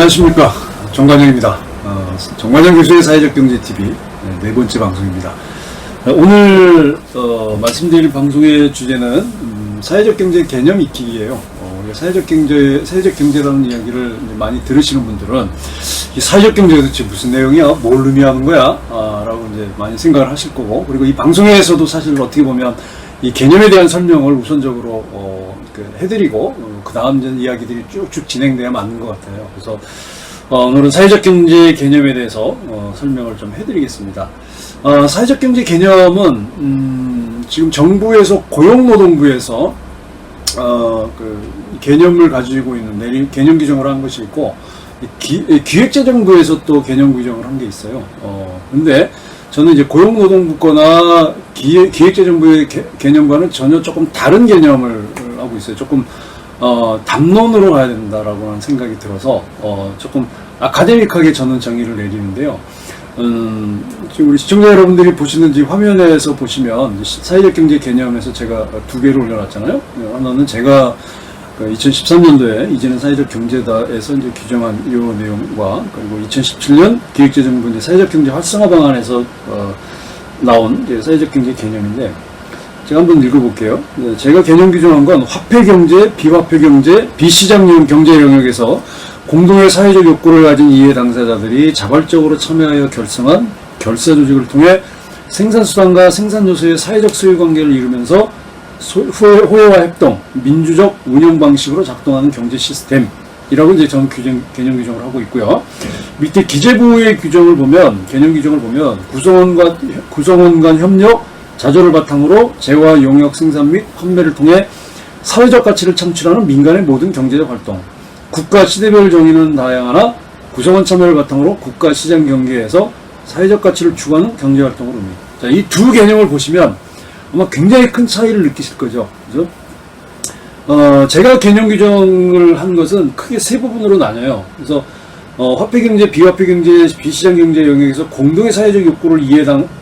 안녕하십니까, 정관영입니다. 정관영 교수의 사회적 경제 TV 네 번째 방송입니다. 오늘 말씀드릴 방송의 주제는 사회적 경제 개념 익히기예요. 사회적 경제라는 이야기를 많이 들으시는 분들은 이 사회적 경제가 도대체 무슨 내용이야? 뭘 의미하는 거야? 라고 이제 많이 생각을 하실 거고, 그리고 이 방송에서도 사실 어떻게 보면 이 개념에 대한 설명을 우선적으로 해드리고 그 다음 이제 이야기들이 쭉쭉 진행돼야 맞는 것 같아요. 그래서 오늘은 사회적 경제 개념에 대해서 설명을 좀 해드리겠습니다. 사회적 경제 개념은 지금 정부에서 고용노동부에서 그 개념을 가지고 있는 개념 규정을 한 것이 있고, 기획재정부에서 또 개념 규정을 한 게 있어요. 근데 저는 이제 고용노동부 거나 기획재정부의 개념과는 전혀 조금 다른 개념을 하고 있어요. 조금 담론으로 가야 된다라고 하는 생각이 들어서 조금 아카데믹하게 저는 정의를 내리는데요. 지금 우리 시청자 여러분들이 보시는지 화면에서 보시면 사회적 경제 개념에서 제가 두 개를 올려놨잖아요. 하나는 제가 2013년도에 이제는 사회적 경제다에서 이제 규정한 이 내용과, 그리고 2017년 기획재정부 이제 사회적 경제 활성화 방안에서 나온 이제 사회적 경제 개념인데, 제가 한번 읽어볼게요. 제가 개념 규정한 건 화폐 경제, 비화폐 경제, 비시장 경제 영역에서 공동의 사회적 욕구를 가진 이해 당사자들이 자발적으로 참여하여 결성한 결사 조직을 통해 생산수단과 생산요소의 사회적 소유관계를 이루면서 호혜와 협동, 민주적 운영 방식으로 작동하는 경제 시스템이라고 이제 저는 개념 규정을 하고 있고요. 밑에 기재부의 규정을 보면, 개념 규정을 보면 구성원 간 협력, 자조를 바탕으로 재화, 용역, 생산 및 판매를 통해 사회적 가치를 창출하는 민간의 모든 경제적 활동, 국가 시대별 정의는 다양하나 구성원 참여를 바탕으로 국가 시장 경계에서 사회적 가치를 추구하는 경제 활동을 의미. 자, 이 두 개념을 보시면 아마 굉장히 큰 차이를 느끼실 거죠. 그죠? 제가 개념 규정을 한 것은 크게 세 부분으로 나뉘어요. 그래서 화폐 경제, 비화폐 경제, 비시장 경제 영역에서 공동의 사회적 욕구를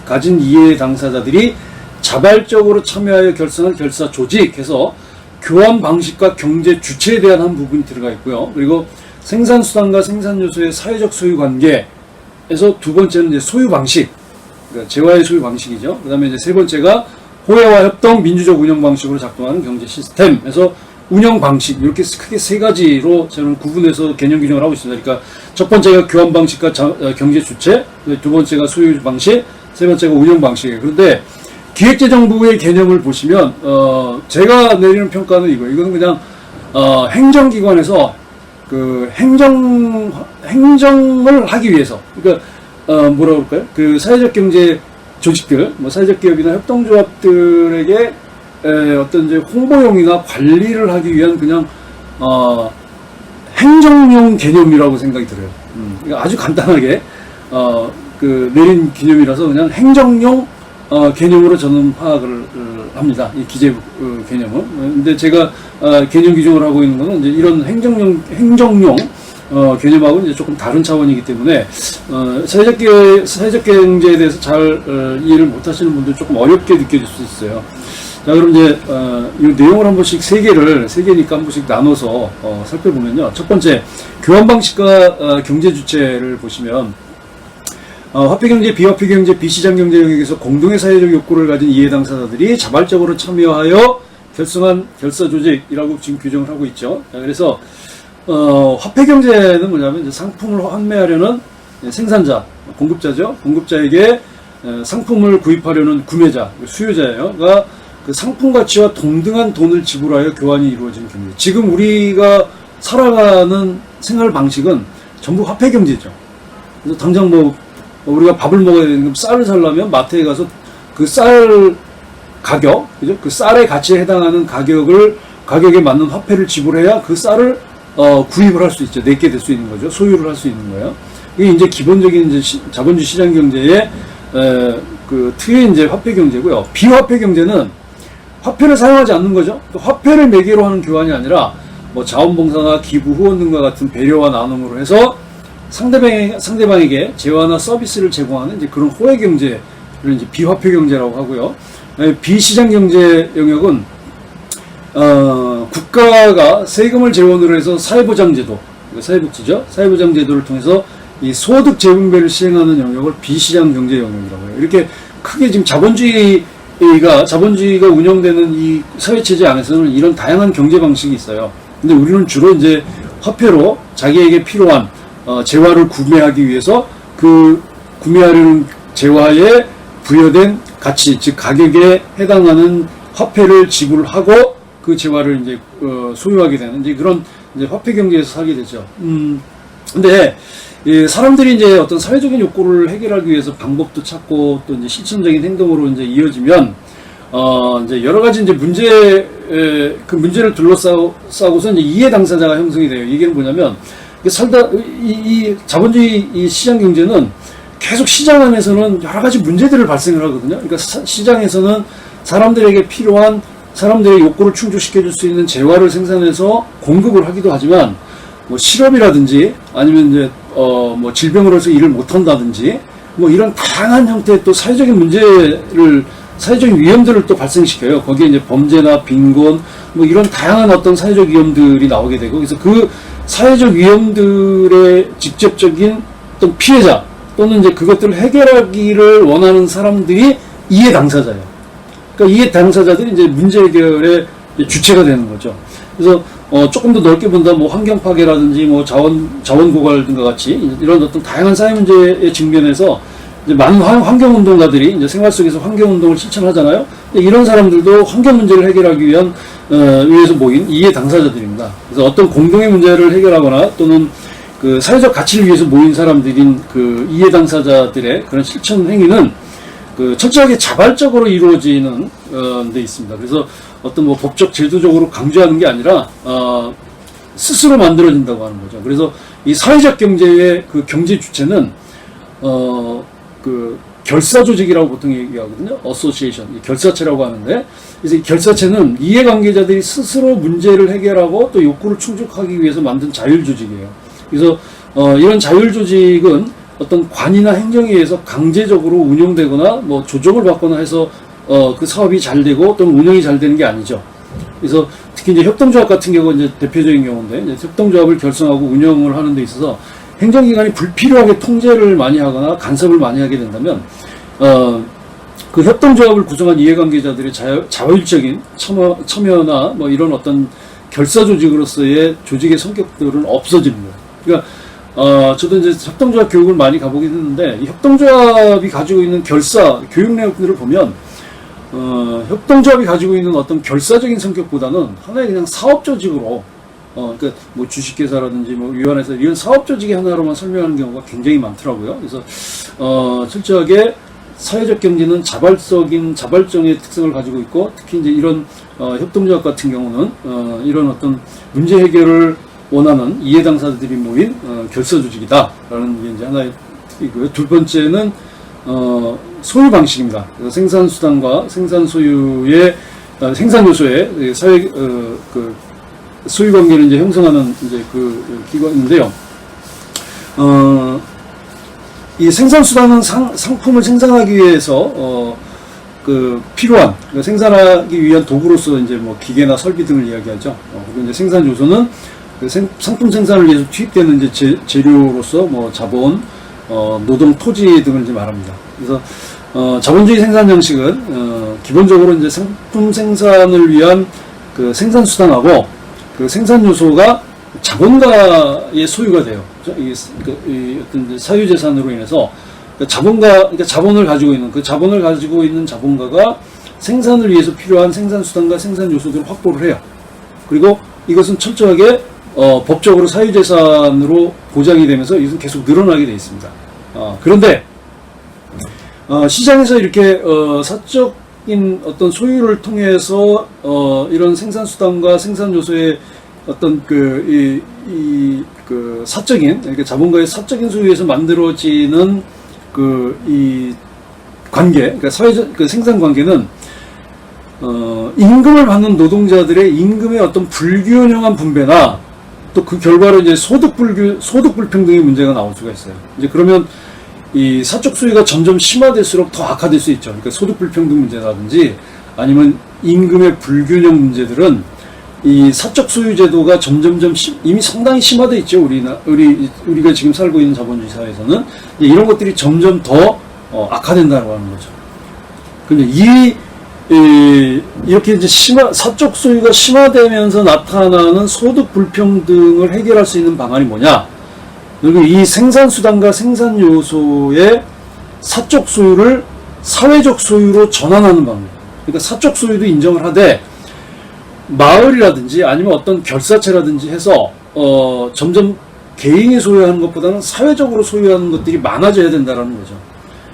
가진 이해 당사자들이 자발적으로 참여하여 결성한 결사 조직에서 교환 방식과 경제 주체에 대한 한 부분이 들어가 있고요. 그리고 생산수단과 생산요소의 사회적 소유 관계에서 두 번째는 이제 소유 방식, 그러니까 재화의 소유 방식이죠. 그 다음에 이제 세 번째가 호혜와 협동, 민주적 운영 방식으로 작동하는 경제 시스템에서 운영 방식, 이렇게 크게 세 가지로 저는 구분해서 개념 규정을 하고 있습니다. 그러니까 첫 번째가 교환 방식과 경제 주체, 두 번째가 소유 방식, 세 번째가 운영 방식이에요. 그런데 기획재정부의 개념을 보시면 제가 내리는 평가는 이거는 그냥 행정기관에서 그 행정을 하기 위해서, 그러니까 뭐라 그럴까요? 그 사회적 경제 조직들, 뭐 사회적 기업이나 협동조합들에게 어떤 이제 홍보용이나 관리를 하기 위한 그냥 행정용 개념이라고 생각이 들어요. 그러니까 아주 간단하게 그 내린 개념이라서 그냥 행정용 개념으로 저는 파악을 합니다. 이 기재부 개념은. 근데 제가 개념 규정을 하고 있는 거는 이제 이런 행정용 개념하고 이제 조금 다른 차원이기 때문에 사회적 경제에 대해서 잘 이해를 못하시는 분들 조금 어렵게 느껴질 수 있어요. 자, 그럼 이제 이 내용을 한 번씩 세 개니까 한 번씩 나눠서 살펴보면요. 첫 번째, 교환 방식과 경제 주체를 보시면, 화폐 경제, 비화폐 경제, 비시장 경제 영역에서 공동의 사회적 욕구를 가진 이해 당사자들이 자발적으로 참여하여 결성한 결사 조직이라고 지금 규정을 하고 있죠. 자, 그래서 화폐 경제는 뭐냐면 이제 상품을 환매하려는 생산자, 공급자죠. 공급자에게 상품을 구입하려는 구매자, 수요자예요.가 그 상품 가치와 동등한 돈을 지불하여 교환이 이루어지는 경제. 지금 우리가 살아가는 생활 방식은 전부 화폐 경제죠. 그래서 당장 뭐 우리가 밥을 먹어야 되는 쌀을 사려면 마트에 가서 그 쌀 가격, 그죠? 그 쌀의 가치에 해당하는 가격에 맞는 화폐를 지불해야 그 쌀을 구입을 할 수 있죠. 내게 될 수 있는 거죠. 소유를 할 수 있는 거예요. 이게 이제 기본적인 이제 자본주의 시장 경제의 그 틀의 이제 화폐 경제고요. 비화폐 경제는 화폐를 사용하지 않는 거죠. 화폐를 매개로 하는 교환이 아니라 뭐 자원봉사나 기부, 후원 등과 같은 배려와 나눔으로 해서 상대방에게 재화나 서비스를 제공하는 이제 그런 호혜 경제를 이제 비화폐 경제라고 하고요. 비시장 경제 영역은 국가가 세금을 재원으로 해서 사회보장제도, 사회복지죠. 사회보장 제도를 통해서 이 소득 재분배를 시행하는 영역을 비시장 경제 영역이라고 해요. 이렇게 크게 지금 자본주의가 운영되는 이 사회체제 안에서는 이런 다양한 경제 방식이 있어요. 근데 우리는 주로 이제 화폐로 자기에게 필요한 재화를 구매하기 위해서 그 구매하려는 재화에 부여된 가치, 즉 가격에 해당하는 화폐를 지불하고 그 재화를 이제 소유하게 되는 이제 그런 이제 화폐 경제에서 살게 되죠. 근데 사람들이 이제 어떤 사회적인 욕구를 해결하기 위해서 방법도 찾고 또 이제 실천적인 행동으로 이제 이어지면 이제 여러 가지 이제 그 문제를 둘러싸고서 이제 이해 당사자가 형성이 돼요. 이게 뭐냐면 이 자본주의 이 시장 경제는 계속 시장 안에서는 여러 가지 문제들을 발생을 하거든요. 그러니까 시장에서는 사람들에게 필요한 사람들의 욕구를 충족시켜줄 수 있는 재화를 생산해서 공급을 하기도 하지만 뭐 실업이라든지 아니면 이제 뭐 질병으로서 일을 못한다든지 뭐 이런 다양한 형태의 또 사회적인 위험들을 또 발생시켜요. 거기에 이제 범죄나 빈곤 뭐 이런 다양한 어떤 사회적 위험들이 나오게 되고 그래서 그 사회적 위험들의 직접적인 어떤 피해자 또는 이제 그것들을 해결하기를 원하는 사람들이 이해 당사자예요. 그러니까 이해 당사자들이 이제 문제 해결의 주체가 되는 거죠. 그래서 조금 더 넓게 본다, 뭐 환경 파괴라든지 뭐 자원 고갈 등과 같이 이런 어떤 다양한 사회 문제의 측면에서 이제 많은 환경 운동가들이 이제 생활 속에서 환경 운동을 실천하잖아요. 이런 사람들도 환경 문제를 해결하기 위해서 모인 이해 당사자들입니다. 그래서 어떤 공동의 문제를 해결하거나 또는 그 사회적 가치를 위해서 모인 사람들인 그 이해 당사자들의 그런 실천 행위는 그 철저하게 자발적으로 이루어지는 데 있습니다. 그래서 어떤 뭐 법적 제도적으로 강조하는 게 아니라 스스로 만들어진다고 하는 거죠. 그래서 이 사회적 경제의 그 경제 주체는 그 결사 조직이라고 보통 얘기하거든요. 어소시에이션, 결사체라고 하는데, 그래서 이 결사체는 이해관계자들이 스스로 문제를 해결하고 또 욕구를 충족하기 위해서 만든 자율 조직이에요. 그래서 이런 자율 조직은 어떤 관이나 행정에 의해서 강제적으로 운영되거나 뭐 조정을 받거나 해서 그 사업이 잘 되고 또는 운영이 잘 되는 게 아니죠. 그래서 특히 이제 협동조합 같은 경우가 이제 대표적인 경우인데, 이제 협동조합을 결성하고 운영을 하는 데 있어서 행정기관이 불필요하게 통제를 많이 하거나 간섭을 많이 하게 된다면, 그 협동조합을 구성한 이해관계자들의 자율적인 참여나 뭐 이런 어떤 결사 조직으로서의 조직의 성격들은 없어지는 거예요. 그러니까, 저도 이제 협동조합 교육을 많이 가보긴 했는데, 이 협동조합이 가지고 있는 교육 내용들을 보면, 협동조합이 가지고 있는 어떤 결사적인 성격보다는 하나의 그냥 사업 조직으로, 그러니까 뭐 주식회사라든지 뭐 위원회사 이런 사업 조직의 하나로만 설명하는 경우가 굉장히 많더라고요. 그래서 철저하게 사회적 경제는 자발성의 특성을 가지고 있고, 특히 이제 이런 협동조합 같은 경우는 이런 어떤 문제 해결을 원하는 이해 당사자들이 모인 결사 조직이다라는 게 이제 하나의 특이고요. 두 번째는 소유 방식입니다. 그래서 생산 수단과 생산 소유의 생산 요소의 사회 그 소유 관계를 이제 형성하는 이제 그 기관인데요. 이 생산 수단은 상품을 생산하기 위해서 그 필요한 생산하기 위한 도구로서 이제 뭐 기계나 설비 등을 이야기하죠. 그리고 이제 생산 요소는 그 상품 생산을 위해서 투입되는 이제 재료로서 뭐 자본, 노동, 토지 등을 이제 말합니다. 그래서 자본주의 생산 형식은 기본적으로 이제 상품 생산을 위한 그 생산 수단하고 그 생산 요소가 자본가의 소유가 돼요. 이 어떤 사유재산으로 인해서 그러니까 자본을 가지고 있는 그 자본을 가지고 있는 자본가가 생산을 위해서 필요한 생산 수단과 생산 요소들을 확보를 해요. 그리고 이것은 철저하게 법적으로 사유재산으로 보장이 되면서 이것은 계속 늘어나게 되어 있습니다. 그런데 시장에서 이렇게 사적인 어떤 소유를 통해서 이런 생산 수단과 생산 요소의 어떤 그 사적인, 그러니까 자본가의 사적인 소유에서 만들어지는 이 관계, 그러니까 그 생산 관계는 임금을 받는 노동자들의 임금의 어떤 불균형한 분배나 또 그 결과로 이제 소득 불평등의 문제가 나올 수가 있어요. 이제 그러면 이 사적 소유가 점점 심화될수록 더 악화될 수 있죠. 그러니까 소득 불평등 문제라든지 아니면 임금의 불균형 문제들은 이 사적 소유 제도가 점점점 이미 상당히 심화되어 있죠. 우리가 지금 살고 있는 자본주의 사회에서는 이런 것들이 점점 더 악화된다고 하는 거죠. 근데 이렇게 이제 사적 소유가 심화되면서 나타나는 소득 불평등을 해결할 수 있는 방안이 뭐냐? 그리고 이 생산수단과 생산 요소의 사적 소유를 사회적 소유로 전환하는 방법. 그러니까 사적 소유도 인정을 하되 마을이라든지 아니면 어떤 결사체라든지 해서 점점 개인이 소유하는 것보다는 사회적으로 소유하는 것들이 많아져야 된다는 거죠.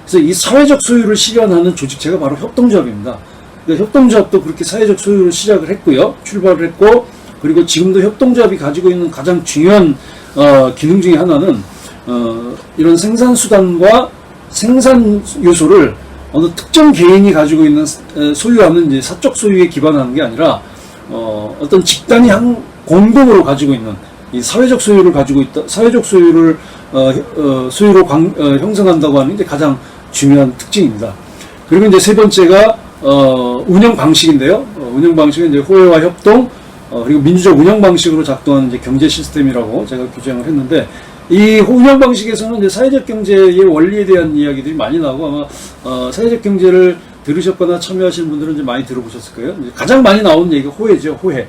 그래서 이 사회적 소유를 실현하는 조직체가 바로 협동조합입니다. 그러니까 협동조합도 그렇게 사회적 소유를 시작을 했고요. 출발을 했고, 그리고 지금도 협동조합이 가지고 있는 가장 중요한 기능 중에 하나는 이런 생산수단과 생산 요소를 어느 특정 개인이 가지고 있는 소유하는 이제 사적 소유에 기반하는 게 아니라 어떤 집단이 공동으로 가지고 있는 이 사회적 소유를 가지고 있다, 사회적 소유를 소유로 형성한다고 하는 게 가장 중요한 특징입니다. 그리고 이제 세 번째가 운영 방식인데요. 운영 방식은 이제 호혜와 협동, 그리고 민주적 운영 방식으로 작동하는 이제 경제 시스템이라고 제가 규정을 했는데, 이 운영 방식에서는 이제 사회적 경제의 원리에 대한 이야기들이 많이 나오고, 아마 사회적 경제를 들으셨거나 참여하시는 분들은 이제 많이 들어보셨을 거예요. 이제 가장 많이 나오는 얘기가 호혜죠. 호혜.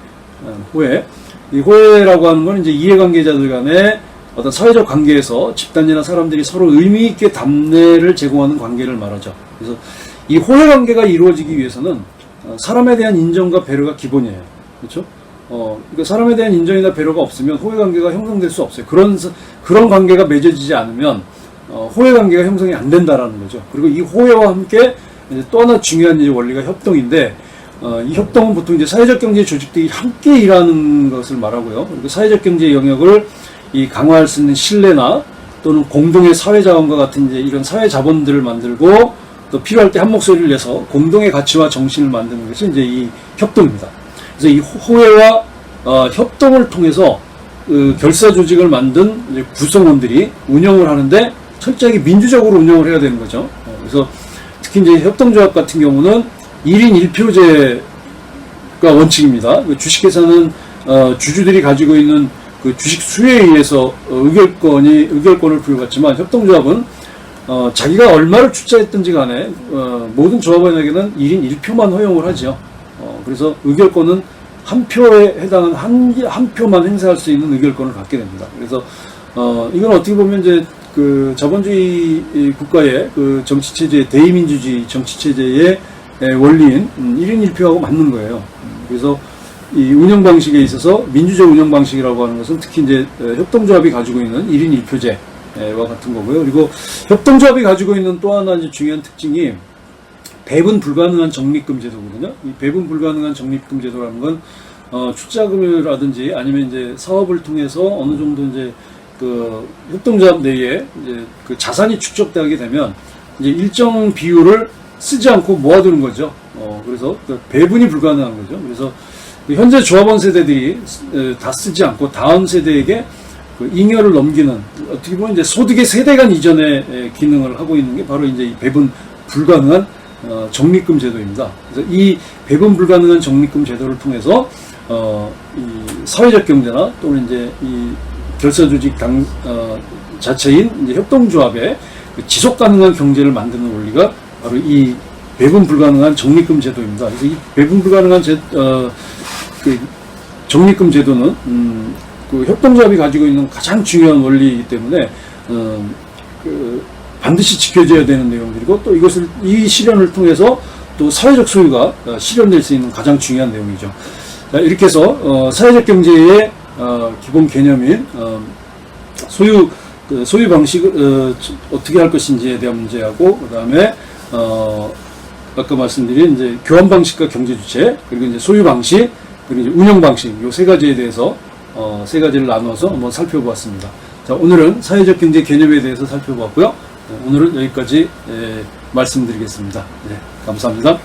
이 호혜라고 하는 건 이제 이해관계자들 간의 어떤 사회적 관계에서 집단이나 사람들이 서로 의미 있게 답례를 제공하는 관계를 말하죠. 그래서 이 호혜 관계가 이루어지기 위해서는 사람에 대한 인정과 배려가 기본이에요. 그렇죠? 그러니까 사람에 대한 인정이나 배려가 없으면 호혜 관계가 형성될 수 없어요. 그런 관계가 맺어지지 않으면 호혜 관계가 형성이 안 된다라는 거죠. 그리고 이 호혜와 함께 또 하나 중요한 원리가 협동인데, 이 협동은 보통 이제 사회적 경제 조직들이 함께 일하는 것을 말하고요. 그리고 사회적 경제 영역을 강화할 수 있는 신뢰나 또는 공동의 사회 자원과 같은 이제 이런 사회 자본들을 만들고, 또 필요할 때 한 목소리를 내서 공동의 가치와 정신을 만드는 것이 이제 이 협동입니다. 그래서 이 호혜와 협동을 통해서 결사 조직을 만든 이제 구성원들이 운영을 하는데 철저하게 민주적으로 운영을 해야 되는 거죠. 그래서 특히 이제 협동조합 같은 경우는 1인 1표제가 원칙입니다. 주식회사는 주주들이 가지고 있는 그 주식 수에 의해서 의결권을 부여받지만, 협동조합은 자기가 얼마를 투자했든지 간에 모든 조합원에게는 1인 1표만 허용을 하죠. 그래서 의결권은 한 표에 해당하는 한 표만 행사할 수 있는 의결권을 갖게 됩니다. 그래서 이건 어떻게 보면 이제 그 자본주의 국가의 그 정치체제, 대의민주주의 정치체제의 원리인 1인 1표하고 맞는 거예요. 그래서 이 운영 방식에 있어서 민주적 운영 방식이라고 하는 것은 특히 이제 협동조합이 가지고 있는 1인 1표제와 같은 거고요. 그리고 협동조합이 가지고 있는 또 하나 이제 중요한 특징이 배분 불가능한 적립금 제도거든요. 이 배분 불가능한 적립금 제도라는 건 출자금이라든지 아니면 이제 사업을 통해서 어느 정도 이제 그 협동조합 내에 이제 그 자산이 축적되게 되면 이제 일정 비율을 쓰지 않고 모아두는 거죠. 그래서 그 배분이 불가능한 거죠. 그래서 현재 조합원 세대들이 다 쓰지 않고 다음 세대에게 그 잉여를 넘기는, 어떻게 보면 이제 소득의 세대 간 이전의 기능을 하고 있는 게 바로 이제 이 배분 불가능한 적립금 제도입니다. 그래서 이 배분 불가능한 적립금 제도를 통해서 이 사회적 경제나 또는 이제 이 결사 조직 자체인 이제 협동조합의 지속 가능한 경제를 만드는 원리가 바로 이 배분 불가능한 적립금 제도입니다. 그래서 이 배분 불가능한 그 적립금 제도는 그 협동조합이 가지고 있는 가장 중요한 원리이기 때문에 반드시 지켜져야 되는 내용들이고, 또 이 실현을 통해서 또 사회적 소유가 실현될 수 있는 가장 중요한 내용이죠. 자, 이렇게 해서 사회적 경제의 기본 개념인 소유 방식을 어떻게 할 것인지에 대한 문제하고, 그 다음에 아까 말씀드린 이제 교환 방식과 경제 주체, 그리고 이제 소유 방식, 그리고 이제 운영 방식, 요 세 가지에 대해서 세 가지를 나눠서 한번 살펴보았습니다. 자, 오늘은 사회적 경제 개념에 대해서 살펴보았고요. 오늘은 여기까지 말씀드리겠습니다. 네, 감사합니다.